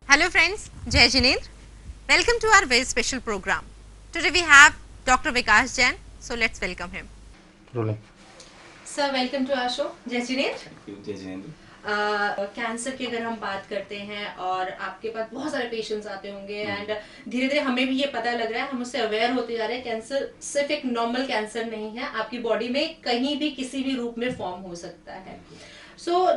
Hello friends, Jai Jinendra. Welcome to our very special program. Today we have Dr. Vikas Jain. So let's welcome him. Rolling. Sir, welcome to our show. Jai Jinendra. Thank you, जय Jinendra. Cancer की अगर हम बात करते हैं और आपके पास बहुत सारे पेशेंट्स आते होंगे एंड धीरे धीरे हमें भी ये पता लग रहा है, हम उससे अवेयर होते जा रहे हैं कैंसर सिर्फ एक नॉर्मल कैंसर नहीं है, आपकी बॉडी में कहीं भी किसी भी रूप में फॉर्म हो सकता है।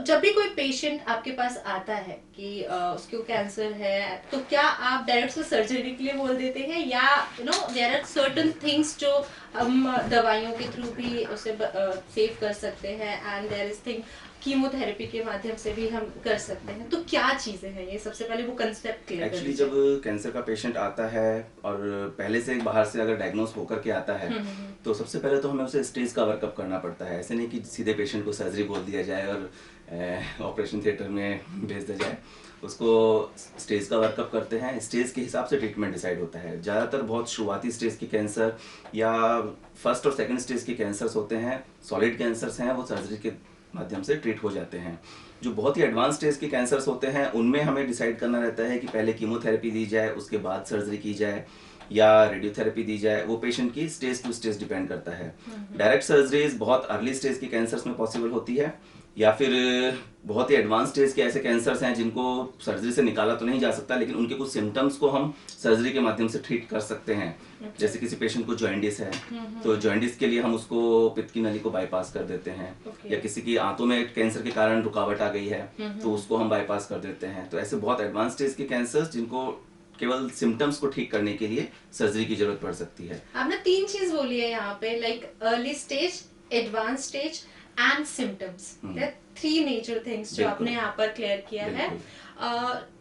जब भी कोई पेशेंट आपके पास आता है कि उसको कैंसर है, तो क्या आप डायरेक्ट से सर्जरी के लिए बोल देते हैं या देयर आर सर्टेन थिंग्स जो हम दवाइयों के थ्रू भी उसे सेव कर सकते हैं and there is thing chemotherapy के माध्यम से भी हम कर सकते हैं, तो क्या चीजें हैं ये? सबसे पहले वो कंसेप्ट क्लियर कर एक्चुअली जब कैंसर का पेशेंट आता है और पहले से बाहर से अगर डायग्नोस होकर के आता है तो सबसे पहले तो हमें उसे स्टेज का वर्कअप करना पड़ता है। ऐसे नहीं कि सीधे पेशेंट को सर्जरी बोल दिया जाए और ऑपरेशन थिएटर में भेज दिया जाए। उसको स्टेज का वर्कअप करते हैं, स्टेज के हिसाब से ट्रीटमेंट डिसाइड होता है। ज़्यादातर बहुत शुरुआती स्टेज की कैंसर या फर्स्ट और सेकंड स्टेज के कैंसर्स होते हैं, सॉलिड कैंसर्स हैं, वो सर्जरी के माध्यम से ट्रीट हो जाते हैं। जो बहुत ही एडवांस स्टेज के कैंसर्स होते हैं उनमें हमें डिसाइड करना रहता है कि पहले कीमोथेरेपी दी जाए, उसके बाद सर्जरी की जाए या रेडियोथेरेपी दी जाए। वो पेशेंट की स्टेज टू स्टेज डिपेंड करता है। डायरेक्ट सर्जरीज बहुत अर्ली स्टेज के कैंसर्स में पॉसिबल होती है या फिर बहुत ही एडवांस स्टेज के ऐसे कैंसर्स हैं जिनको सर्जरी से निकाला तो नहीं जा सकता, लेकिन उनके कुछ सिम्टम्स को हम सर्जरी के माध्यम से ट्रीट कर सकते हैं। जैसे किसी पेशेंट को जॉइंडिस है तो जॉइंडिस के लिए हम उसको पित्त की नली को बाईपास कर देते हैं, या किसी की आंतों में कैंसर के कारण रुकावट आ गई है तो उसको हम बाईपास कर देते हैं। तो ऐसे बहुत एडवांस स्टेज के कैंसर्स जिनको केवल सिम्टम्स को ठीक करने के लिए सर्जरी की जरूरत पड़ सकती है। आपने तीन चीज बोली है यहाँ पे, like early stage, advance stage and symptoms. Three major things जो आपने यहाँ पर क्लियर किया है।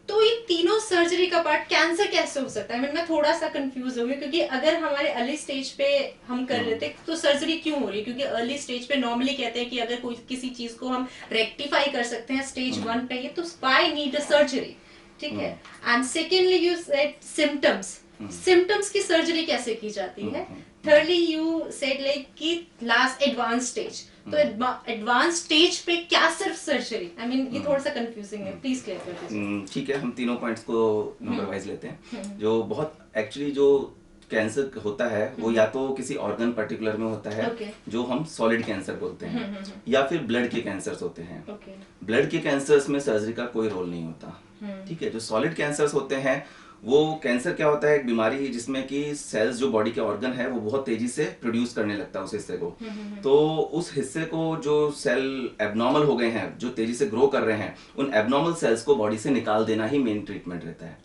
तो ये तीनों सर्जरी का पार्ट कैंसर कैसे हो सकता है? मैं थोड़ा सा कंफ्यूज हो गई, क्योंकि अगर हमारे अर्ली स्टेज पे हम कर रहे थे तो सर्जरी क्यों हो रही है? क्योंकि अर्ली स्टेज पे नॉर्मली कहते हैं कि अगर कोई किसी चीज को हम रेक्टिफाई कर सकते हैं स्टेज 1 पे, तो व्हाई नीड अ सर्जरी? ठीक है। And secondly you said symptoms, symptoms की सर्जरी कैसे की जाती है? थर्डली यू सेड लाइक कि लास्ट एडवांस स्टेज, तो एडवांस स्टेज पे क्या सिर्फ सर्जरी? आई मीन ये थोड़ा सा कंफ्यूजिंग है, प्लीज क्लियर कर दीजिए। ठीक है, हम तीनों पॉइंट्स को नंबर वाइज लेते हैं। जो बहुत एक्चुअली जो कैंसर होता है वो या तो किसी ऑर्गन पर्टिकुलर में होता है, जो हम सॉलिड कैंसर बोलते हैं, या फिर ब्लड के कैंसर्स होते हैं। ब्लड के कैंसर्स में सर्जरी का कोई रोल नहीं होता। ठीक है। जो सॉलिड कैंसर्स होते हैं वो कैंसर क्या होता है, एक बीमारी जिसमें कि सेल्स जो बॉडी के ऑर्गन है वो बहुत तेजी से प्रोड्यूस करने लगता है उस हिस्से को। तो उस हिस्से को जो सेल एबनॉर्मल हो गए हैं, जो तेजी से ग्रो कर रहे हैं, उन एबनॉर्मल सेल्स को बॉडी से निकाल देना ही मेन ट्रीटमेंट रहता है।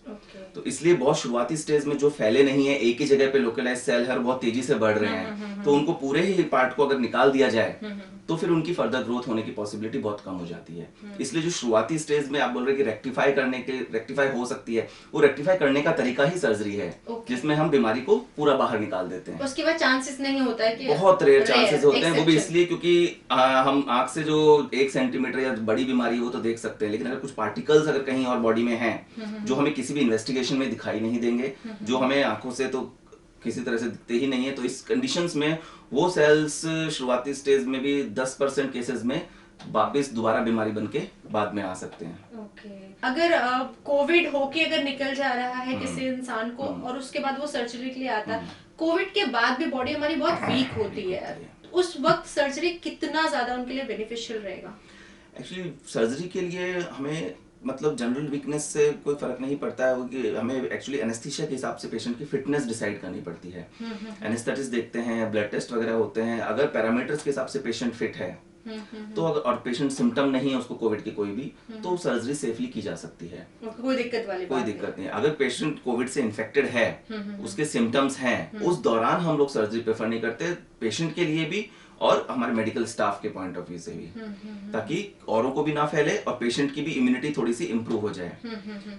तो इसलिए बहुत शुरुआती स्टेज में जो फैले नहीं है, एक ही जगह पे लोकलाइज सेल है और बहुत तेजी से बढ़ रहे हैं, तो उनको पूरे ही पार्ट को अगर निकाल दिया जाए तो फिर उनकी फर्दर ग्रोथ होने की पॉसिबिलिटी बहुत कम हो जाती है। इसलिए जो शुरुआती स्टेज में आप बोल रहे हैं कि रेक्टिफाई हो सकती है, वो रेक्टिफाई करने का तरीका ही सर्जरी है, जिसमें हम बीमारी को पूरा बाहर निकाल देते हैं। उसके बाद चांसेस नहीं होता है कि बहुत रेयर चांसेस होते हैं, वो भी इसलिए क्योंकि हम आंख से जो 1 सेंटीमीटर या बड़ी बीमारी हो तो देख सकते हैं, लेकिन अगर कुछ पार्टिकल्स अगर कहीं और बॉडी में हैं जो हमें किसी भी इन्वेस्टिगेशन में दिखाई नहीं देंगे, जो हमें आंखों से तो किसी तरह से दिखते ही नहीं है, तो इस कंडीशंस में वो सेल्स शुरुआती स्टेज में भी 10% केसेस में वापस दोबारा बीमारी बनके बाद में आ सकते हैं। अगर कोविड होके अगर निकल जा रहा है किसी इंसान को और उसके बाद वो सर्जरी के लिए आता है, कोविड के बाद भी बॉडी हमारी बहुत वीक होती है, उस वक्त सर्जरी कितना ज्यादा उनके लिए बेनिफिशियल रहेगा? एक्चुअली सर्जरी के लिए हमें मतलब जनरल वीकनेस से कोई फर्क नहीं पड़ता है, कि हमें एक्चुअली एनेस्थीसिया के हिसाब से पेशेंट की फिटनेस डिसाइड करनी पड़ती है। एनेस्थेटिस्ट देखते हैं, ब्लड टेस्ट वगैरह होते हैं, अगर पैरामीटर्स के हिसाब से पेशेंट फिट है तो और पेशेंट सिम्टम नहीं है उसको कोविड की कोई भी, तो सर्जरी सेफली की जा सकती है। कोई दिक्कत नहीं। अगर पेशेंट कोविड से इन्फेक्टेड है, उसके सिम्टम्स हैं, उस दौरान हम लोग सर्जरी प्रेफर नहीं करते, पेशेंट के लिए भी और हमारे मेडिकल स्टाफ के पॉइंट ऑफ व्यू से भी, ताकि औरों को भी ना फैले और पेशेंट की भी इम्यूनिटी थोड़ी सी इंप्रूव हो जाए।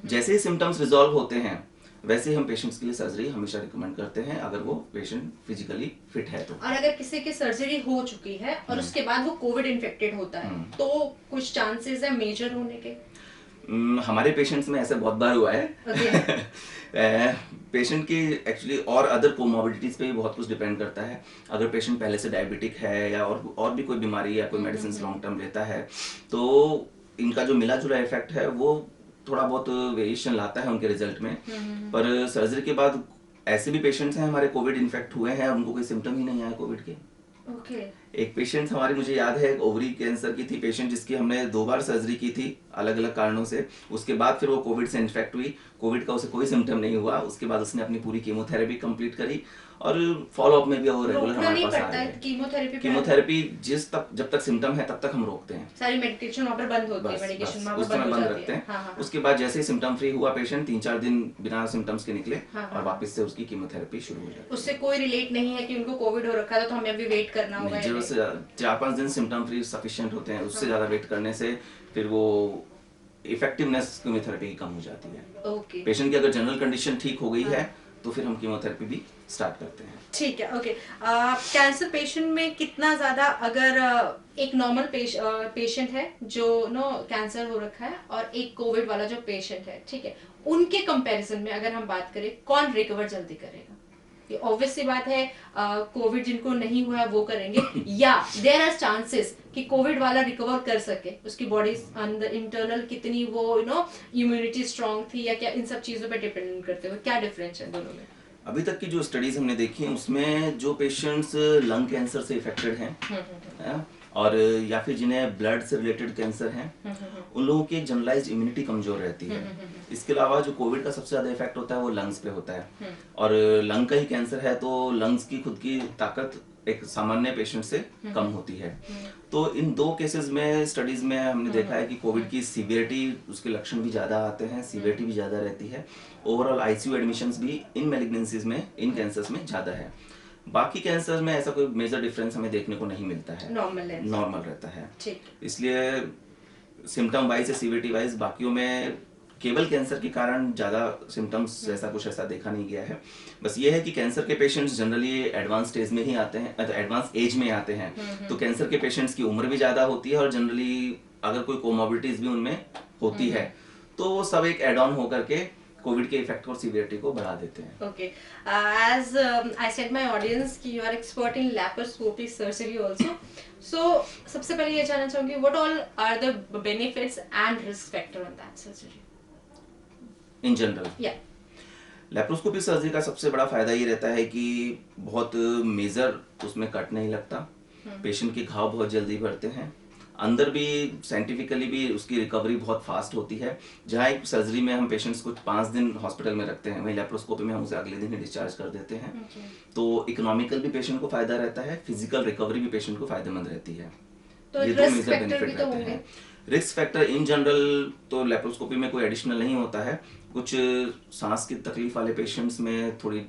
जैसे ही सिम्टम्स रिजॉल्व होते हैं वैसे ही हम पेशेंट्स के लिए सर्जरी हमेशा रिकमेंड करते हैं, अगर वो पेशेंट फिजिकली फिट है तो। और अगर किसी की सर्जरी हो चुकी है और उसके बाद वो कोविड इन्फेक्टेड होता है, तो कुछ चांसेस है मेजर होने के? हमारे पेशेंट्स में ऐसा बहुत बार हुआ है। पेशेंट की एक्चुअली और अदर कोमोबिडिटीज पे भी बहुत कुछ डिपेंड करता है। अगर पेशेंट पहले से डायबिटिक है या और भी कोई बीमारी या कोई मेडिसिन लॉन्ग टर्म लेता है, तो इनका जो मिला जुला इफेक्ट है वो थोड़ा बहुत वेरिएशन लाता है उनके रिजल्ट में। पर सर्जरी के बाद ऐसे भी पेशेंट्स हैं हमारे, कोविड इन्फेक्ट हुए हैं, उनको कोई सिम्टम ही नहीं आया कोविड के। ओके। एक पेशेंट हमारी, मुझे याद है, एक ओवरी कैंसर की थी पेशेंट, जिसकी हमने 2 बार सर्जरी की थी अलग अलग कारणों से। उसके बाद फिर वो कोविड से इन्फेक्ट हुई, कोविड का उसे कोई सिम्टम नहीं हुआ। उसके बाद उसने अपनी पूरी कीमोथेरेपी कंप्लीट करी और फॉलोअप में भी वो रेगुलर हमारे पास आ रहे हैं। कीमोथेरेपी जब तक सिम्टम है तब तक हम रोकते हैं, सारी मेडिकेशन वहाँ पर बंद होती है, मेडिकेशन वहाँ पर बंद रखते हैं। हाँ, हाँ। उसके बाद जैसे ही सिम्टम फ्री हुआ पेशेंट, 3-4 दिन बिना सिम्टम्स के निकले, हाँ, और वापस से उसकी कीमोथेरेपी शुरू हो जाती है। उससे कोई रिलेट नहीं है कि उनको कोविड हो रखा था तो हमें अभी वेट करना होगा। जरूरत से 4-5 दिन सिम्टम फ्री सफिशिएंट होते हैं, उससे ज्यादा वेट करने से फिर वो इफेक्टिवनेस कीमोथेरेपी की कम हो जाती है। ओके। पेशेंट की अगर जनरल कंडीशन ठीक हो गई है तो फिर हम कीमोथेरेपी भी स्टार्ट करते हैं। ठीक है। ओके। कैंसर पेशेंट में कितना ज्यादा, अगर एक नॉर्मल पेशेंट है जो कैंसर हो रखा है और एक कोविड वाला जो पेशेंट है, ठीक है, उनके कंपैरिजन में अगर हम बात करें कौन रिकवर जल्दी करेगा? ये ऑब्वियस सी बात है, कोविड जिनको नहीं हुआ वो करेंगे, या देयर आर चांसेस कि कोविड वाला रिकवर कर सके, उसकी बॉडी अंदर इंटरनल कितनी वो इम्यूनिटी स्ट्रांग थी, या क्या, इन सब चीजों पे डिपेंड करते हुए क्या डिफरेंस है दोनों में? अभी तक की जो स्टडीज हमने देखी हैं उसमें जो पेशेंट्स लंग कैंसर से इफेक्टेड हैं और या फिर जिन्हें ब्लड से रिलेटेड कैंसर हैं, उन लोगों की एक जनरलाइज्ड इम्यूनिटी कमजोर रहती है। इसके अलावा जो कोविड का सबसे ज्यादा इफेक्ट होता है वो लंग्स पे होता है, और लंग का ही कैंसर है तो लंग्स की खुद की ताकत एक सामान्य पेशेंट से कम होती है। तो इन 2 केसेस में स्टडीज में हमने देखा है कि कोविड की सीवियरिटी, उसके लक्षण भी ज्यादा आते हैं, सीवियरिटी भी ज्यादा रहती है, ओवरऑल आईसीयू एडमिशंस भी इन मैलिग्नेंसीज में, इन कैंसर्स में ज्यादा है। बाकी कैंसर्स में ऐसा कोई मेजर डिफरेंस हमें देखने को नहीं मिलता है, नॉर्मल रहता है। इसलिए सिम्टम वाइज या सीवियरिटी वाइज बाकियों में केवल कैंसर के कारण ज्यादा सिम्टम्स ऐसा कुछ ऐसा देखा नहीं गया है। बस ये है कि कैंसर के पेशेंट्स जनरली एडवांस स्टेज में ही आते हैं, एडवांस एज में आते हैं, तो कैंसर के पेशेंट्स की उम्र भी ज्यादा होती है और जनरली अगर कोई कोमोर्बिडिटीज भी उनमें होती है तो वो सब एक एड ऑन होकर के कोविड के इफेक्ट और सीवियरिटी को बढ़ा देते हैं। Okay. As I said my audience कि you are expert in laparoscopy surgery also, so सबसे पहले ये जानना चाहूंगी what all are the benefits and risk factor on that surgery in general? Laparoscopy surgery का सबसे बड़ा फायदा ये रहता है कि बहुत मेजर उसमें कट नहीं लगता, पेशेंट के घाव बहुत जल्दी भरते हैं, अंदर भी साइंटिफिकली भी उसकी रिकवरी बहुत फास्ट होती है। जहाँ एक सर्जरी में हम पेशेंट्स को 5 दिन हॉस्पिटल में रखते हैं, वहीं लैप्रोस्कोपी में हम उसे अगले दिन ही डिस्चार्ज कर देते हैं। तो इकोनॉमिकल भी पेशेंट को फायदा रहता है, फिजिकल रिकवरी भी पेशेंट को फायदेमंद रहती है। तो ये 2 मेजर बेनिफिट रहते हैं। रिस्क फैक्टर इन जनरल तो लैप्रोस्कोपी में कोई एडिशनल नहीं होता है। कुछ सांस की तकलीफ वाले पेशेंट्स में थोड़ी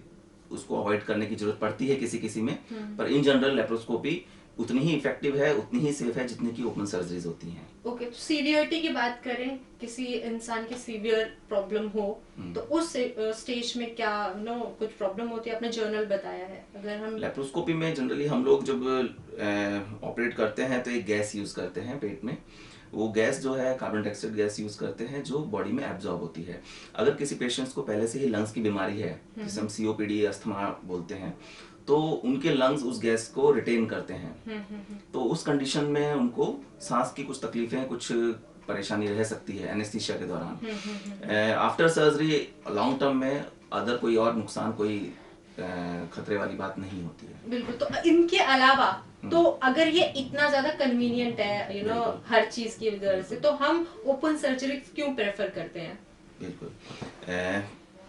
उसको अवॉइड करने की जरूरत पड़ती है किसी किसी में, पर इन जनरल लैप्रोस्कोपी उतनी ही इफेक्टिव है, उतनी ही सेफ है जितनी की ओपन सर्जरीज होती हैं। ओके। तो सीवियरिटी की बात करें, किसी इंसान की सीवियर प्रॉब्लम हो तो उस स्टेज में क्या कुछ प्रॉब्लम होती है? आपने जर्नल बताया है। अगर हम लैप्रोस्कोपी में जनरली हम लोग जब ऑपरेट करते हैं तो एक गैस यूज करते हैं पेट में, वो गैस जो है कार्बन डाइऑक्साइड गैस यूज करते हैं जो बॉडी में एब्जॉर्ब होती है। अगर किसी पेशेंट्स को पहले से ही लंग्स की बीमारी है, जिसे हम सीओपीडी अस्थमा बोलते हैं, तो उनके लंग्स उस गैस को रिटेन करते हैं। तो उस कंडीशन में उनको सांस की कुछ तकलीफें, कुछ परेशानी रह सकती है एनेस्थीसिया के दौरान। आफ्टर सर्जरी लॉन्ग टर्म में अदर कोई और नुकसान, कोई खतरे वाली बात नहीं होती है। बिल्कुल। तो इनके अलावा तो अगर ये इतना ज्यादा कन्वीनियंट है हर चीज की वजह से, तो हम ओपन सर्जरी क्यों प्रेफर करते हैं? बिल्कुल,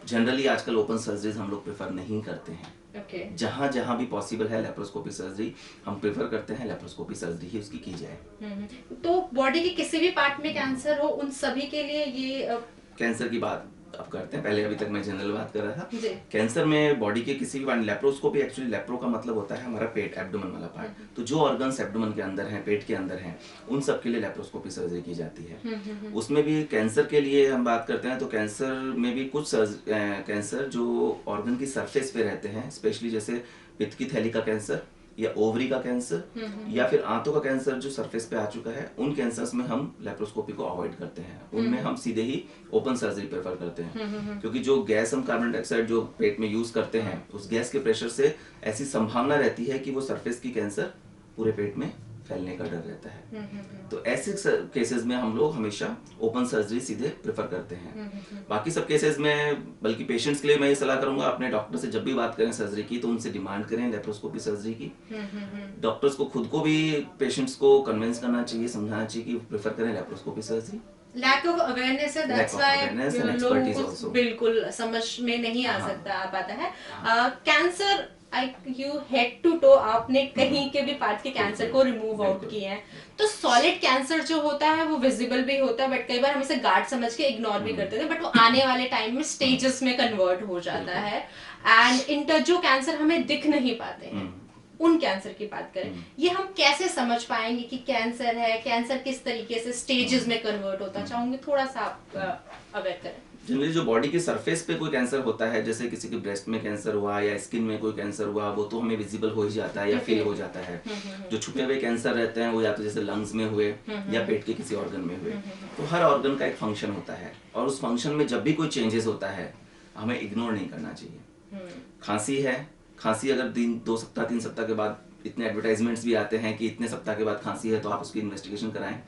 जनरली आजकल ओपन सर्जरीज हम लोग प्रेफर नहीं करते हैं। जहाँ जहाँ भी पॉसिबल है लैप्रोस्कोपी सर्जरी हम प्रेफर करते हैं, लैप्रोस्कोपी सर्जरी ही उसकी की जाए। तो बॉडी के किसी भी पार्ट में कैंसर हो, उन सभी के लिए ये कैंसर की बात अब करते हैं। पहले अभी तक मैं जनरल बात कर रहा था। कैंसर में बॉडी के किसी भी पार्ट, लैप्रोस्कोपी एक्चुअली लैप्रो का मतलब होता है हमारा पेट, एब्डोमेन वाला पार्ट। तो जो ऑर्गन्स एब्डोमेन के अंदर हैं, पेट के अंदर हैं, उन सब के लिए लैप्रोस्कोपी सर्जरी की जाती है। उसमें भी कैंसर के लिए हम बात करते हैं तो कैंसर में भी कुछ कैंसर जो ऑर्गन की सरफेस पे रहते हैं, स्पेशली जैसे पित्त की थैली का कैंसर या ओवरी का कैंसर या फिर आंतों का कैंसर जो सरफेस पे आ चुका है, उन कैंसर्स में हम लैप्रोस्कोपी को अवॉइड करते हैं। उनमें हम सीधे ही ओपन सर्जरी प्रेफर करते हैं, क्योंकि जो गैस हम कार्बन डाइऑक्साइड जो पेट में यूज करते हैं, उस गैस के प्रेशर से ऐसी संभावना रहती है कि वो सरफेस की कैंसर पूरे पेट में फैलने का डर रहता है। तो ऐसे केसेस में हम लोग हमेशा ओपन सर्जरी सीधे प्रेफर करते हैं। बाकी सब केसेस में, बल्कि पेशेंट्स के लिए मैं ये सलाह करूंगा, अपने डॉक्टर से जब भी बात करें सर्जरी की तो उनसे डिमांड करें लेप्रोस्कोपी सर्जरी की। डॉक्टर्स को खुद को भी पेशेंट्स को कन्विंस करना चाहिए, समझाना चाहिए कि प्रेफर करें laparoscopy surgery. Lack of awareness है, दैट्स व्हाई लोगों को बिल्कुल समझ में नहीं आ सकता आ पाता है। Cancer you head to toe, आपने कहीं के भी पार्ट के कैंसर को रिमूव आउट किए हैं, तो सॉलिड कैंसर जो होता है वो विजिबल भी होता है, बट कई बार हम इसे गार्ड समझ के इग्नोर भी करते थे, बट वो आने वाले टाइम में स्टेजेस में कन्वर्ट हो जाता है। एंड जो कैंसर हमें दिख नहीं पाते हैं, उन कैंसर की बात करें, ये हम कैसे समझ पाएंगे कि कैंसर है, कैंसर किस तरीके से स्टेजेस में कन्वर्ट होता है? चाहूंगी थोड़ा सा आप अवेयर करें। जनरली जो बॉडी के सरफेस पे कोई कैंसर होता है, जैसे किसी के ब्रेस्ट में कैंसर हुआ या स्किन में कोई कैंसर हुआ, वो तो हमें विजिबल हो ही जाता है या फील हो जाता है। जो छुपे हुए कैंसर रहते हैं वो या तो जैसे लंग्स में हुए या पेट के किसी ऑर्गन में हुए। तो हर ऑर्गन का एक फंक्शन होता है और उस फंक्शन में जब भी कोई चेंजेस होता है हमें इग्नोर नहीं करना चाहिए। खांसी है, खांसी अगर 2 सप्ताह 3 सप्ताह के बाद, इतने एडवर्टाइजमेंट्स भी आते हैं कि इतने सप्ताह के बाद खांसी है तो आप उसकी इन्वेस्टिगेशन कराएं।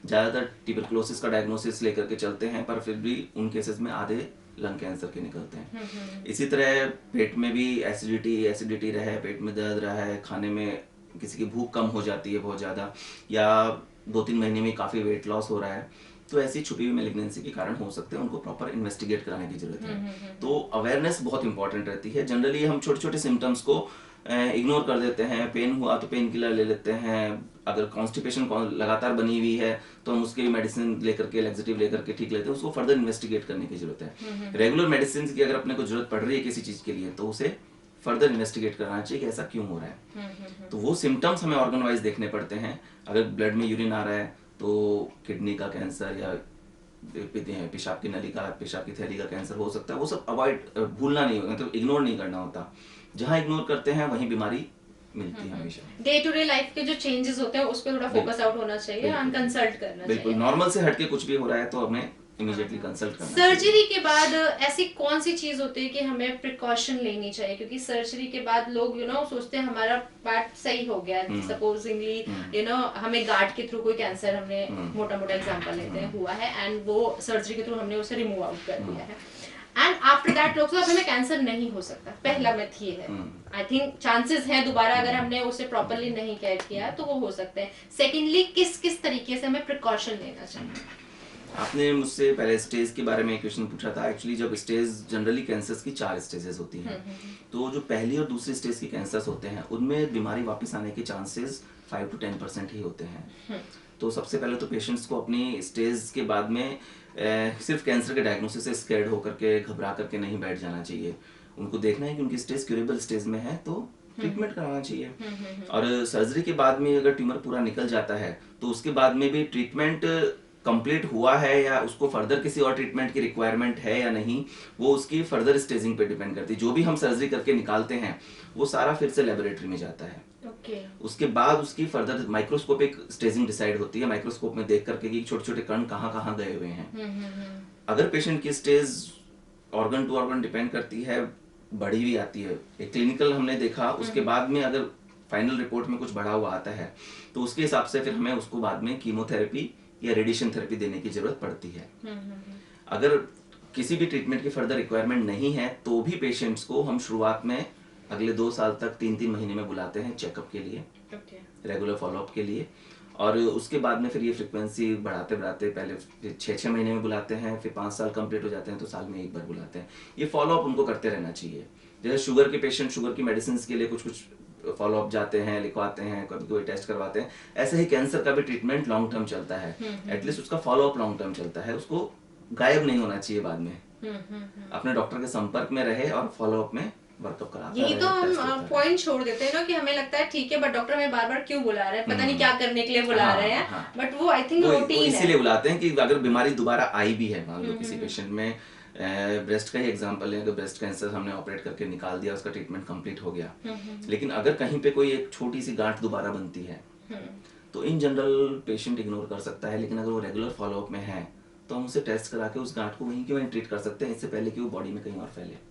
ज़्यादातर ट्यूबरकुलोसिस का डायग्नोसिस लेकर के चलते हैं, पर फिर भी उन केसेस में आधे लंग कैंसर के निकलते हैं। इसी तरह पेट में भी एसिडिटी रहा है, पेट में दर्द रहा है, खाने में किसी की भूख कम हो जाती है बहुत ज़्यादा, या 2-3 महीने में काफ़ी वेट लॉस हो रहा है, तो ऐसी छुपी हुई मैलिग्नेंसी के कारण हो सकते हैं, उनको प्रॉपर इन्वेस्टिगेट कराने की जरूरत है। तो अवेयरनेस बहुत इंपॉर्टेंट रहती है। जनरली हम छोटे छोटे सिम्टम्स को इग्नोर कर देते हैं। पेन हुआ तो पेन किलर ले लेते हैं, अगर कॉन्स्टिपेशन लगातार बनी हुई है तो हम उसके मेडिसिन लेकर के, लैक्सेटिव लेकर के ठीक लेते हैं। उसको फर्दर इन्वेस्टिगेट करने की जरूरत है। रेगुलर मेडिसिन की अगर अपने को जरूरत पड़ रही है किसी चीज के लिए तो उसे फर्दर इन्वेस्टिगेट करना चाहिए कि ऐसा क्यों हो रहा है। तो वो सिम्टम्स हमें ऑर्गन वाइज देखने पड़ते हैं। अगर ब्लड में यूरिन आ रहा है तो किडनी का कैंसर या पेशाब की नली का, पेशाब की थैली का कैंसर हो सकता है। वो सब अवॉइड, भूलना नहीं होगा, तो इग्नोर नहीं करना होता। जहाँ इग्नोर करते हैं वहीं बीमारी मिलती है हमेशा। डे टू डे लाइफ के जो चेंजेस होते हैं उस पर थोड़ा फोकस आउट होना चाहिए, कंसल्ट करना चाहिए। बिल्कुल, नॉर्मल से हटके कुछ भी हो रहा है तो हमें इमीडिएटली कंसल्ट करना चाहिए। सर्जरी के बाद ऐसी कौन सी चीज होती है कि हमें प्रिकॉशन लेनी चाहिए? क्योंकि सर्जरी के बाद लोग सोचते हैं हमारा पार्ट सही हो गया, सपोजिंगली हमें गार्ड के थ्रू कोई कैंसर, हमने मोटा मोटा एग्जांपल लेते हैं, हुआ है एंड वो सर्जरी के थ्रू हमने उसे रिमूव आउट कर दिया है, एंड आफ्टर दैट लोग हमें कैंसर नहीं हो सकता। पहला मिथ ये है। आई थिंक चांसेस हैं दोबारा अगर हमने उसे प्रॉपर्ली नहीं केयर किया तो वो हो सकते हैं। सेकेंडली, किस किस तरीके से हमें प्रिकॉशन लेना चाहिए? आपने मुझसे पहले स्टेज के बारे में क्वेश्चन पूछा था। एक्चुअली जब स्टेज, जनरली कैंसर्स की 4 स्टेजेस होती हैं, तो जो पहली और दूसरी स्टेज की कैंसर्स होते हैं उनमें बीमारी वापस आने के चांसेस 5 to 10% ही होते हैं। तो सबसे पहले तो पेशेंट्स को अपनी स्टेज के बाद में सिर्फ कैंसर के डायग्नोसिस से स्कैर्ड होकर के, घबरा करके नहीं बैठ जाना चाहिए। उनको देखना है कि उनकी स्टेज क्यूरेबल स्टेज में है तो ट्रीटमेंट कराना चाहिए। और सर्जरी के बाद में अगर ट्यूमर पूरा निकल जाता है तो उसके बाद में भी ट्रीटमेंट कंप्लीट हुआ है या उसको फर्दर किसी और ट्रीटमेंट की रिक्वायरमेंट है या नहीं, वो उसकी फर्दर स्टेजिंग पे डिपेंड करती है। जो भी हम सर्जरी करके निकालते हैं वो सारा फिर से लेबोरेटरी में जाता है। उसके बाद उसकी फर्दर माइक्रोस्कोपिक स्टेजिंग डिसाइड होती है, माइक्रोस्कोप में देख करके कि छोटे छोटे कण कहाँ कहाँ गए हुए हैं। अगर पेशेंट की stage organ to organ depend करती है, बढ़ी हुई आती है, एक क्लिनिकल हमने देखा, उसके बाद में अगर फाइनल रिपोर्ट में कुछ बढ़ा हुआ आता है तो उसके हिसाब से फिर हमें उसको बाद में कीमोथेरेपी या रेडिएशन थेरेपी देने की जरूरत पड़ती है। अगर किसी भी ट्रीटमेंट की फर्दर रिक्वायरमेंट नहीं है तो भी पेशेंट्स को हम शुरुआत में अगले 2 साल तक 3-3 महीने में बुलाते हैं चेकअप के लिए, रेगुलर फॉलोअप के लिए। और उसके बाद में फिर ये फ्रीक्वेंसी बढ़ाते बढ़ाते पहले 6-6 महीने में बुलाते हैं, फिर 5 साल कंप्लीट हो जाते हैं तो साल में 1 बार बुलाते हैं। ये फॉलोअप उनको करते रहना चाहिए। जैसे शुगर के पेशेंट शुगर की मेडिसिन के लिए कुछ फॉलोअप जाते हैं, लिखवाते हैं, कभी कोई टेस्ट करवाते हैं, ऐसे ही कैंसर का भी ट्रीटमेंट लॉन्ग टर्म चलता है। एटलीस्ट उसका फॉलोअप लॉन्ग टर्म चलता है, उसको गायब नहीं होना चाहिए बाद में। अपने डॉक्टर के संपर्क में रहे और फॉलोअप में वर्कअप कराता यही तो हम पॉइंट छोड़ देते हैं ना कि हमें लगता है ठीक है बट डॉक्टर हमें बार बार क्यों बुला रहे हैं, पता नहीं क्या करने के लिए बुला रहे हैं, बट वो आई थिंक रूटीन है। इसीलिए बुलाते हैं कि अगर बीमारी दोबारा आई भी है, मान लो किसी पेशेंट में ब्रेस्ट का ही एग्जांपल है, तो ब्रेस्ट कैंसर हमने ऑपरेट करके निकाल दिया, उसका ट्रीटमेंट कंप्लीट हो गया, लेकिन अगर कहीं पे कोई एक छोटी सी गांठ दोबारा बनती है तो इन जनरल पेशेंट इग्नोर कर सकता है, लेकिन अगर वो रेगुलर फॉलोअप में है तो हम उसे टेस्ट करा के उस गांठ को वहीं क्यों ट्रीट कर सकते हैं, इससे पहले कि वो बॉडी में कहीं और फैले।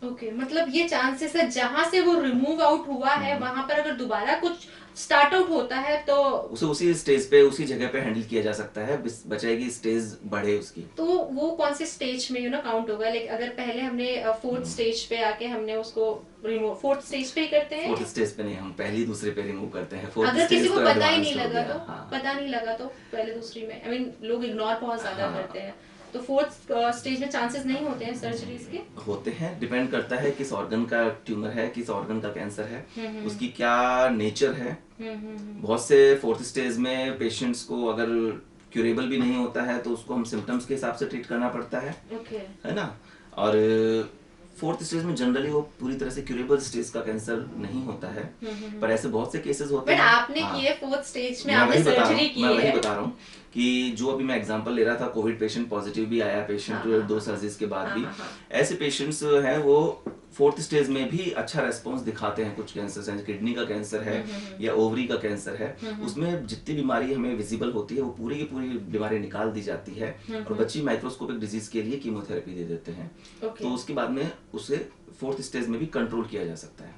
ओके मतलब ये चांसेस है जहां से वो रिमूव आउट हुआ है वहां पर अगर दोबारा कुछ स्टार्ट आउट होता है तो उसे उसी स्टेज पे उसी जगह पे हैंडल किया जा सकता है, बचाएगी स्टेज बढ़े उसकी। तो वो कौन से स्टेज में काउंट होगा, लाइक अगर पहले हमने फोर्थ स्टेज पे आके हमने उसको रिमूव, फोर्थ स्टेज पे ही करते हैं? फोर्थ स्टेज पे नहीं, हम पहली दूसरे पे रिमूव करते हैं। फोर्थ अगर स्टेज किसी को तो पता ही एडवांस नहीं हो लगा गया। तो हाँ पता नहीं लगा तो पहले दूसरी में आई मीन लोग इग्नोर बहुत ज्यादा हाँ। करते हैं, तो फोर्थ स्टेज में चांसेस नहीं होते हैं सर्जरीज के? होते हैं, डिपेंड करता है किस ऑर्गन का ट्यूमर है, किस ऑर्गन का कैंसर है, उसकी क्या नेचर है। बहुत से फोर्थ स्टेज में पेशेंट्स को अगर क्यूरेबल भी नहीं होता है तो उसको हम सिम्टम्स के हिसाब से ट्रीट करना पड़ता है, ओके है ना। और फोर्थ स्टेज में जनरली वो पूरी तरह से क्यूरेबल स्टेज का कैंसर नहीं होता है, पर ऐसे बहुत से केसेस होते बट हैं। आपने हाँ, किए फोर्थ स्टेज में, मैं आपने वही बता रहा सर्जरी हूँ, की मैं वही है। बता रहा हूँ कि जो अभी मैं एग्जांपल ले रहा था, कोविड पेशेंट पॉजिटिव भी आया पेशेंट हाँ, 2 सर्जरीज के बाद भी। हाँ। ऐसे पेशेंट्स हैं वो फोर्थ स्टेज में भी अच्छा रेस्पॉन्स दिखाते हैं। कुछ कैंसर हैं, किडनी का कैंसर है या ओवरी का कैंसर है, उसमें जितनी बीमारी हमें विजिबल होती है वो पूरी की पूरी बीमारी निकाल दी जाती है और बच्ची माइक्रोस्कोपिक डिजीज के लिए कीमोथेरेपी दे देते हैं। तो उसके बाद में उसे फोर्थ स्टेज में भी कंट्रोल किया जा सकता है।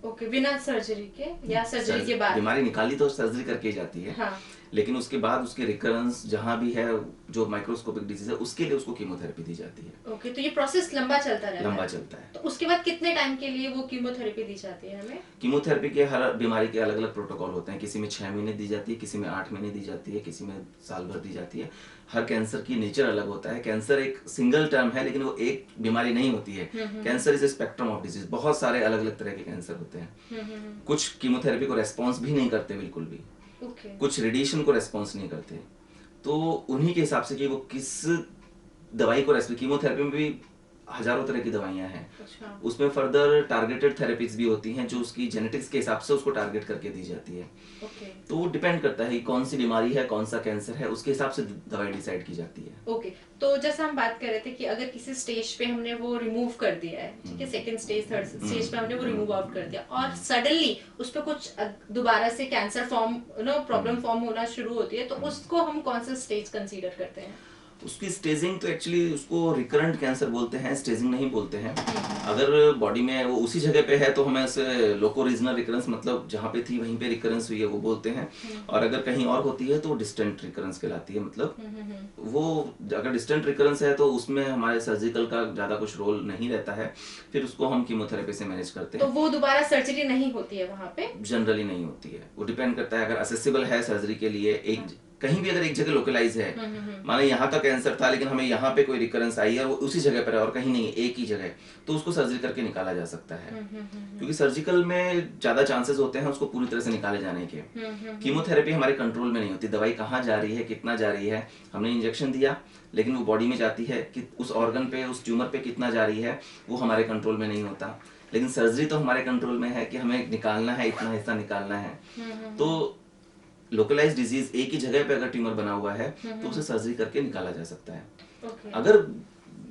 ओके बिना सर्जरी के या सर्जरी के बाद? बीमारी निकाली तो सर्जरी करके ही जाती है, हाँ। लेकिन उसके बाद उसके रिकरेंस जहां भी है जो माइक्रोस्कोपिक डिजीज है उसके लिए उसको कीमोथेरेपी दी जाती है। ओके तो ये प्रोसेस लंबा चलता रहता है? लंबा चलता है। तो उसके बाद कितने टाइम के लिए वो कीमोथेरेपी दी जाती है हमें? कीमोथेरेपी के हर बीमारी के अलग अलग प्रोटोकॉल होते हैं, किसी में 6 महीने दी जाती है, किसी में 8 महीने दी जाती है, किसी में साल भर दी जाती है। हर कैंसर की नेचर अलग होता है। कैंसर एक सिंगल टर्म है लेकिन वो एक बीमारी नहीं होती है। Cancer is a spectrum of disease, बहुत सारे अलग अलग तरह के कैंसर होते हैं। कुछ कीमोथेरेपी को रेस्पॉन्स भी नहीं करते बिल्कुल भी, कुछ रेडिएशन को रेस्पॉन्स नहीं करते। तो उन्हीं के हिसाब से कि वो किस दवाई को रेस्पॉन्स, कीमोथेरेपी में भी हजारों तरह की दवाइयां हैं। अच्छा। उसमें फर्दर टारगेटेड थेरेपीज भी होती हैं जो उसकी जेनेटिक्स के हिसाब से उसको टारगेट करके दी जाती है। ओके। तो वो डिपेंड करता है कि कौन सी बीमारी है, कौन सा कैंसर है, उसके हिसाब से दवाई डिसाइड की जाती है। ओके तो जैसा हम बात कर रहे थे कि अगर किसी स्टेज पे हमने वो रिमूव कर दिया है, ठीक है, सेकंड स्टेज थर्ड स्टेज पे हमने वो रिमूव आउट कर दिया और सडनली उस पे कुछ दोबारा से कैंसर फॉर्म प्रॉब्लम फॉर्म होना शुरू होती है, तो उसको हम कौन सा स्टेज कंसीडर करते हैं? उसकी स्टेजिंग तो एक्चुअली उसको रिकरेंट कैंसर बोलते हैं, स्टेजिंग नहीं बोलते हैं। अगर बॉडी में वो उसी जगह पे है तो हमें उसे लोको रीजनल रिकरेंस, मतलब जहाँ पे थी वहीं पे रिकरेंस हुई है वो बोलते हैं। और अगर कहीं और होती है तो डिस्टेंट रिकरेंस कहलाती है। मतलब वो अगर डिस्टेंट रिकरेंस है तो उसमें हमारे सर्जिकल का ज्यादा कुछ रोल नहीं रहता है, फिर उसको हम कीमोथेरेपी से मैनेज करते हैं। तो वो दोबारा सर्जरी नहीं होती है वहाँ पे? जनरली नहीं होती है, वो डिपेंड करता है। अगर असेसिबल है सर्जरी के लिए, एक कहीं भी अगर एक जगह लोकलाइज है, माने यहाँ का कैंसर था लेकिन हमें यहाँ पे कोई रिकरेंस आई है और वो उसी जगह पर है और कहीं नहीं है, एक ही जगह, तो उसको सर्जरी करके निकाला जा सकता है। क्योंकि सर्जिकल में ज्यादा चांसेस होते हैं उसको पूरी तरह से निकाले जाने के। कीमोथेरेपी हमारे कंट्रोल में नहीं होती, दवाई कहाँ जा रही है, कितना जा रही है, हमने इंजेक्शन दिया लेकिन वो बॉडी में जाती है कि उस ऑर्गन पे, उस ट्यूमर पे कितना जा रही है, वो हमारे कंट्रोल में नहीं होता। लेकिन सर्जरी तो हमारे कंट्रोल में है कि हमें निकालना है, इतना हिस्सा निकालना है। तो लोकलाइज डिजीज एक ही जगह पे अगर ट्यूमर बना हुआ है तो उसे सर्जरी करके निकाला जा सकता है। अगर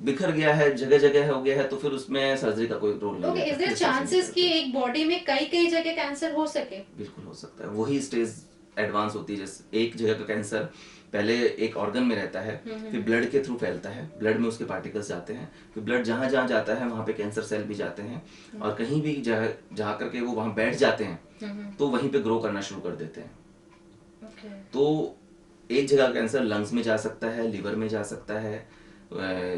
बिखर गया है, जगह जगह हो गया है, तो फिर उसमें सर्जरी का कोई रोल नहीं है। इज देयर चांसेस कि एक बॉडी में कई जगह कैंसर हो सके? बिल्कुल हो सकता है। वही स्टेज एडवांस होती है, जैसे एक जगह का कैंसर पहले एक ऑर्गन में रहता है, फिर ब्लड के थ्रू फैलता है, ब्लड में उसके पार्टिकल्स जाते हैं, फिर ब्लड जहां जहां जाता है वहां पे कैंसर सेल भी जाते हैं और कहीं भी जहाँ करके वो वहां बैठ जाते हैं तो वहीं पे ग्रो करना शुरू कर देते हैं। तो एक जगह कैंसर लंग्स में जा सकता है, लिवर में जा सकता है,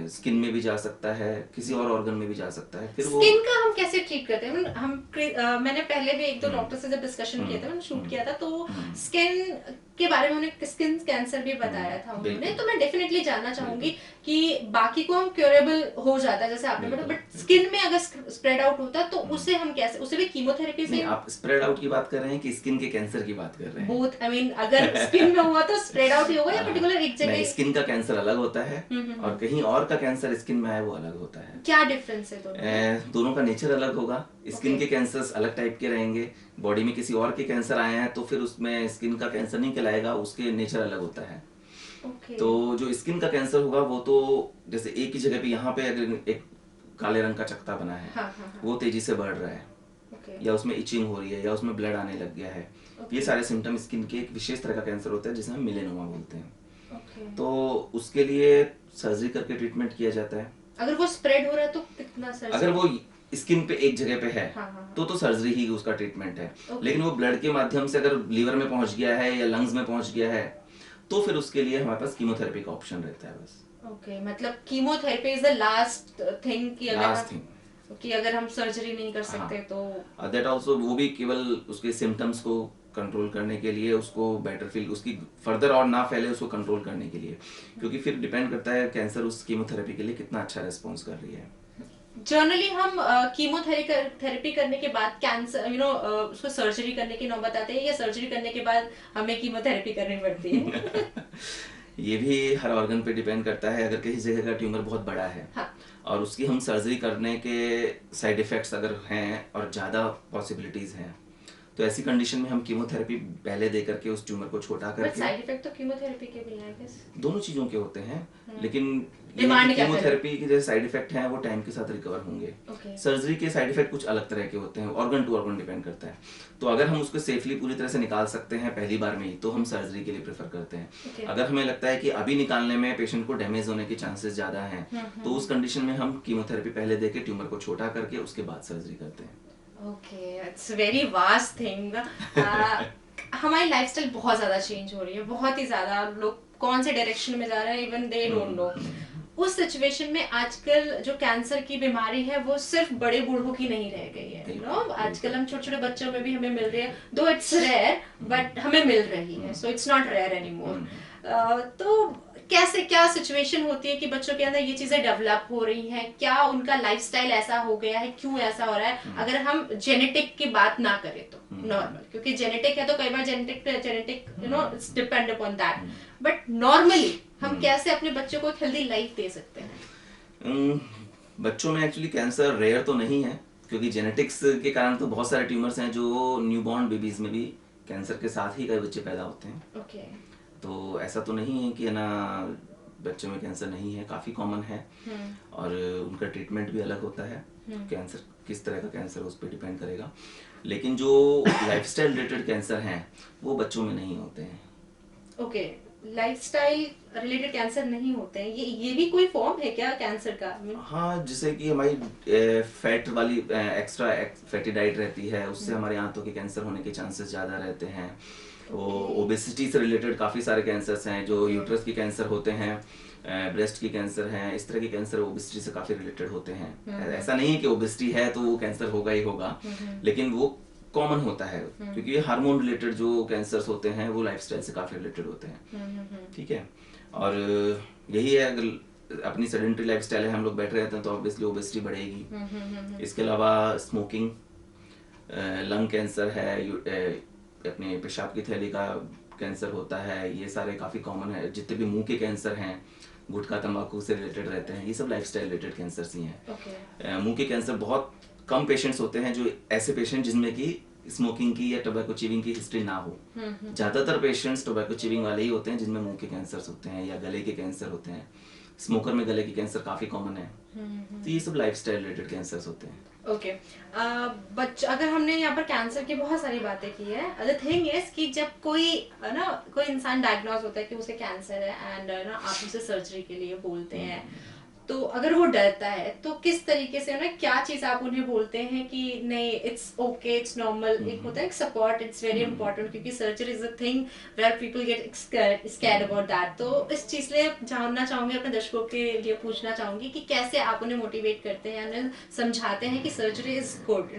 स्किन में भी जा सकता है, किसी और ऑर्गन में भी जा सकता है। फिर स्किन का हम कैसे ट्रीट करते हैं? मैंने पहले भी एक दो डॉक्टर से जब डिस्कशन किया था, मैंने शूट किया था, तो स्किन के बारे में उन्होंने स्किन कैंसर भी बताया था उन्होंने। तो मैं डेफिनेटली जानना चाहूंगी कि बाकी को हम क्योरेबल हो जाता है जैसे आपने बताया, बट स्किन में अगर स्प्रेड आउट होता है तो उसे हम कैसे, उसे भी कीमोथेरेपी से? आप स्प्रेड आउट की बात कर रहे हैं कि स्किन के कैंसर की बात कर रहे हैं? बोथ, आई मीन अगर स्किन में हुआ तो स्प्रेड आउट ही होगा या पर्टिकुलर एक जगह? स्किन का कैंसर अलग होता है और कहीं और का कैंसर स्किन में है वो अलग होता है। क्या डिफरेंस है दोनों का नेचर अलग होगा। स्किन के कैंसर्स अलग टाइप के रहेंगे, बॉडी में किसी और के कैंसर आए हैं तो फिर उसमें स्किन का कैंसर नहीं कहलाएगा, उसके नेचर अलग होता है। तो जो स्किन का कैंसर होगा वो तो जैसे एक ही जगह पे, यहाँ पे अगर एक काले रंग का चकता बना है, वो तेजी से बढ़ रहा है, या उसमें इचिंग हो रही है, या उसमें ब्लड आने लग गया है, ये सारे सिम्टम स्किन के एक विशेष तरह का कैंसर होता है जिसे हम मेलेनोमा बोलते हैं। तो उसके लिए सर्जरी करके ट्रीटमेंट किया जाता है। अगर वो स्प्रेड हो रहा है तो कितना सर्जरी? अगर वो स्किन पे एक जगह पे है, तो सर्जरी ही उसका ट्रीटमेंट है। लेकिन वो ब्लड के माध्यम से अगर लीवर में पहुंच गया है या लंग्स में पहुंच गया है, तो फिर उसके लिए हमारे पास कीमोथेरेपी का ऑप्शन रहता है बस। ओके, मतलब chemotherapy is the last thing कि अगर हम सर्जरी नहीं कर सकते तो दैट आल्सो, वो भी केवल उसके सिम्टम्स को कंट्रोल करने के लिए, उसको बेटर फील, उसकी फर्दर और ना फैले उसको कंट्रोल करने के लिए, क्योंकि फिर डिपेंड करता है कैंसर उस कीमोथेरेपी के लिए कितना अच्छा रिस्पॉन्स कर रही है। जनरली हम कीमोथेरेपी करने के बाद कैंसर उसको सर्जरी करने की नौबत आती है, या सर्जरी करने के बाद हमें कीमोथेरेपी करनी पड़ती है? ये भी हर ऑर्गन पे डिपेंड करता है। अगर किसी जगह का ट्यूमर बहुत बड़ा है, हाँ, और उसकी हम सर्जरी करने के साइड इफेक्ट्स अगर हैं और ज़्यादा पॉसिबिलिटीज़ हैं, तो ऐसी कंडीशन में हम कीमोथेरेपी पहले दे करके उस ट्यूमर को छोटा करके। साइड इफेक्ट तो कीमोथेरेपी के भी हैं, दोनों चीज़ों के होते हैं, लेकिन कीमोथेरेपी के जो साइड इफेक्ट हैं वो टाइम के साथ रिकवर होंगे। सर्जरी के साइड इफेक्ट कुछ अलग तरह के होते हैं, ऑर्गन टू ऑर्गन डिपेंड करता है। तो अगर हम उसको सेफली पूरी तरह से निकाल सकते हैं पहली बार में ही, तो हम सर्जरी के लिए प्रेफर करते हैं। अगर हमें लगता है कि अभी निकालने में पेशेंट को डैमेज होने के चांसेस ज्यादा हैं, तो उस कंडीशन में हम कीमोथेरेपी पहले देके ट्यूमर को छोटा करके उसके बाद सर्जरी करते हैं। Okay, it's very vast thing. हमारी लाइफस्टाइल बहुत ज्यादा चेंज हो रही है, बहुत ही ज्यादा। लोग कौन से डायरेक्शन में जा रहे हैं इवन दे डोंट नो। उस सिचुएशन में आजकल जो कैंसर की बीमारी है वो सिर्फ बड़े बूढ़ों की नहीं रह गई है, यू नो। आजकल हम छोटे छोटे बच्चों में भी हमें मिल रही है, दो इट्स रेयर बट हमें मिल रही है, so it's not rare anymore. तो कैसे, क्या सिचुएशन होती है कि बच्चों के अंदर ये चीजें डेवलप हो रही हैं? क्या उनका लाइफस्टाइल ऐसा हो गया है, क्यों ऐसा हो रहा है? अगर हम जेनेटिक की बात ना करें तो नॉर्मल, क्योंकि जेनेटिक है तो कई बार genetic you know it's depend upon that, but normally हम कैसे अपने बच्चों को एक हेल्दी लाइफ दे सकते हैं? बच्चों में एक्चुअली कैंसर रेयर तो नहीं है, क्योंकि जेनेटिक्स के कारण तो बहुत सारे ट्यूमर्स हैं जो न्यूबॉर्न बेबीज में भी कैंसर के साथ ही कई बच्चे पैदा होते हैं। ओके, तो ऐसा तो नहीं है कि ना बच्चों में कैंसर नहीं है, काफ़ी कॉमन है, और उनका ट्रीटमेंट भी अलग होता है। कैंसर किस तरह का कैंसर उस पर डिपेंड करेगा, लेकिन जो लाइफस्टाइल रिलेटेड कैंसर हैं वो बच्चों में नहीं होते हैं। ओके, लाइफस्टाइल रिलेटेड कैंसर नहीं होते हैं, ये भी कोई फॉर्म है क्या कैंसर का? हाँ, जैसे कि हमारी फैट वाली एक्स्ट्रा फैटी डाइट रहती है, उससे हमारे आंतों के कैंसर होने के चांसेस ज़्यादा रहते हैं। वो ओबेसिटी से रिलेटेड काफ़ी सारे कैंसर्स हैं, जो यूट्रस की कैंसर होते हैं, ब्रेस्ट की कैंसर हैं, इस तरह के कैंसर ओबेसिटी से काफ़ी रिलेटेड होते हैं। ऐसा नहीं है कि ओबेसिटी है तो वो कैंसर होगा ही होगा, लेकिन वो कॉमन होता है, क्योंकि हार्मोन रिलेटेड जो कैंसर्स होते हैं वो लाइफस्टाइल से काफ़ी रिलेटेड होते हैं। ठीक है, और यही है, अगर अपनी सेडेंटरी लाइफस्टाइल है, हम लोग बैठे रहते हैं, तो ऑब्वियसली ओबेसिटी बढ़ेगी। इसके अलावा स्मोकिंग, लंग कैंसर है, अपने पेशाब की थैली का कैंसर होता है, ये सारे काफ़ी कॉमन है। जितने भी मुंह के कैंसर हैं, गुटखा तंबाकू से रिलेटेड रहते हैं, ये सब लाइफस्टाइल रिलेटेड कैंसर्स ही हैं। मुंह के कैंसर बहुत कम पेशेंट्स होते हैं, जो ऐसे पेशेंट जिनमें की स्मोकिंग की या टोबैको चिविंग की हिस्ट्री ना हो। ज़्यादातर पेशेंट्स टोबैको चिविंग वाले ही होते हैं जिनमें मुंह के कैंसर्स होते हैं या गले के कैंसर होते हैं। स्मोकर में गले के कैंसर काफ़ी कॉमन है। तो ये सब लाइफस्टाइल रिलेटेड कैंसर्स होते हैं। ओके, अगर हमने यहाँ पर कैंसर की बहुत सारी बातें की है, द थिंग इज कि जब कोई इंसान डायग्नोज होता है कि उसे कैंसर है एंड आप उसे सर्जरी के लिए बोलते हैं, तो अगर वो डरता है तो किस तरीके से क्या चीज आप उन्हें बोलते हैं कि नहीं इट्स ओके, इट्स नॉर्मल? एक होता है सपोर्ट, इट्स वेरी इंपॉर्टेंट, क्योंकि surgery is a thing where people get scared about that. तो इस चीज से जानना चाहूंगी, अपने दर्शकों के लिए पूछना चाहूंगी कि कैसे आप उन्हें मोटिवेट करते हैं या समझाते हैं कि सर्जरी इज गुड,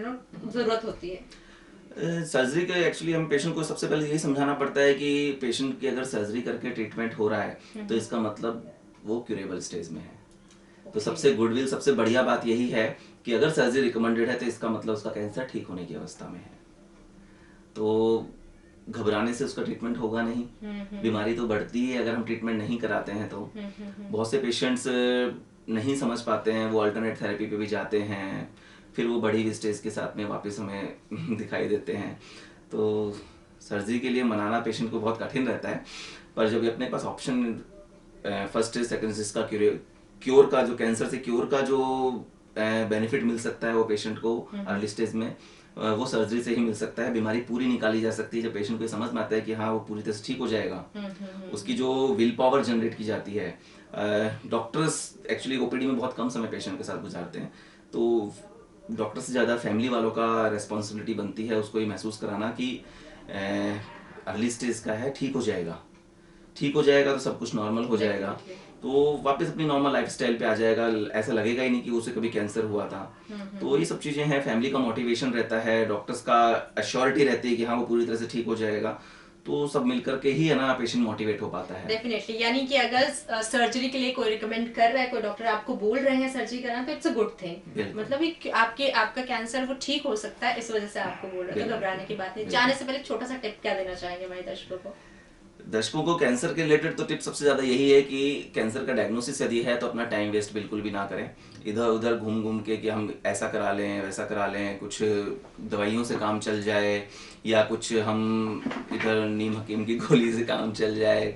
जरूरत होती है। सर्जरी के एक्चुअली हम पेशेंट को सबसे पहले यही समझाना पड़ता है कि पेशेंट की अगर सर्जरी करके ट्रीटमेंट हो रहा है तो इसका मतलब वो क्यूरेबल स्टेज में है। तो सबसे गुडविल, सबसे बढ़िया बात यही है कि अगर सर्जरी रिकमेंडेड है तो इसका मतलब उसका कैंसर ठीक होने की अवस्था में है। तो घबराने से उसका ट्रीटमेंट होगा नहीं, बीमारी तो बढ़ती है अगर हम ट्रीटमेंट नहीं कराते हैं तो। बहुत से पेशेंट्स नहीं समझ पाते हैं, वो अल्टरनेट थेरेपी पे भी जाते हैं, फिर वो बढ़ी हुई स्टेज के साथ में वापस हमें दिखाई देते हैं। तो सर्जरी के लिए मनाना पेशेंट को बहुत कठिन रहता है, पर जब अपने पास option first stage, second stage का क्योर का, जो कैंसर से क्योर का जो बेनिफिट मिल सकता है वो पेशेंट को अर्ली स्टेज में, वो सर्जरी से ही मिल सकता है। बीमारी पूरी निकाली जा सकती है जब पेशेंट को समझ में आता है कि हाँ वो पूरी तरह से ठीक हो जाएगा। उसकी जो विल पावर जनरेट की जाती है, डॉक्टर्स एक्चुअली ओपीडी में बहुत कम समय पेशेंट के साथ गुजारते हैं, तो डॉक्टर से ज़्यादा फैमिली वालों का रिस्पॉन्सिबिलिटी बनती है उसको ये महसूस कराना कि अर्ली स्टेज का है, ठीक हो जाएगा, ठीक हो जाएगा तो सब कुछ नॉर्मल हो जाएगा, तो वापस अपनी नॉर्मल लाइफस्टाइल पे आ जाएगा, ऐसा लगेगा ही नहीं कि उसे कभी कैंसर हुआ था। तो ये सब चीज़ें हैं, फैमिली का मोटिवेशन रहता है, डॉक्टर्स का अश्योरिटी रहती है कि हाँ वो पूरी तरह से ठीक हो जाएगा, तो सब मिलकर के ही है ना पेशेंट मोटिवेट हो पाता है। डेफिनेटली, यानी कि अगर सर्जरी के लिए कोई रिकमेंड कर रहा है, कोई डॉक्टर आपको बोल रहे हैं सर्जरी कराना, तो इट्स अ गुड थिंग। मतलब आपका कैंसर वो ठीक हो सकता है, इस वजह से आपको बोल रहे हैं, तो घबराने की बात नहीं। जाने से पहले छोटा सा टिप क्या देना चाहेंगे हमारे दर्शकों को? दर्शकों को कैंसर के रिलेटेड तो टिप सबसे ज़्यादा यही है कि कैंसर का डायग्नोसिस यदि है तो अपना टाइम वेस्ट बिल्कुल भी ना करें, इधर उधर घूम घूम के कि हम ऐसा करा लें वैसा करा लें, कुछ दवाइयों से काम चल जाए या कुछ हम इधर नीम हकीम की गोली से काम चल जाए,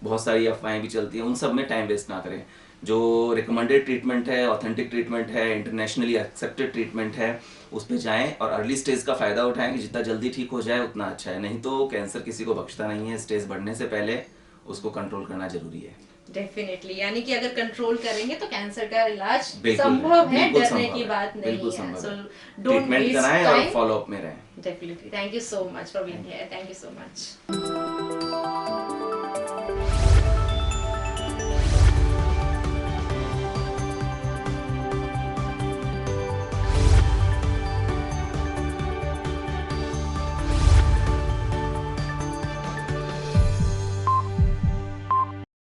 बहुत सारी अफवाहें भी चलती हैं, उन सब में टाइम वेस्ट ना करें। जो रिकमेंडेड ट्रीटमेंट है, ऑथेंटिक ट्रीटमेंट है, इंटरनेशनली एक्सेप्टेड ट्रीटमेंट है, उस पर जाएं और अर्ली स्टेज का फ़ायदा उठाएं कि जितना जल्दी ठीक हो जाए उतना अच्छा है। नहीं तो कैंसर किसी को बख्शता नहीं है, स्टेज बढ़ने से पहले उसको कंट्रोल करना जरूरी है। डेफिनेटली, यानी कि अगर कंट्रोल करेंगे तो कैंसर का इलाज बिल्कुल संभव है, बिल्कुल डरने संभव की है, बात नहीं बिल्कुल है। संभव सो है। डोंट ट्रीटमेंट वेस्ट कराएं और टाइम। फॉलो अप में रहें। Definitely, thank you so much for being here, thank you so much.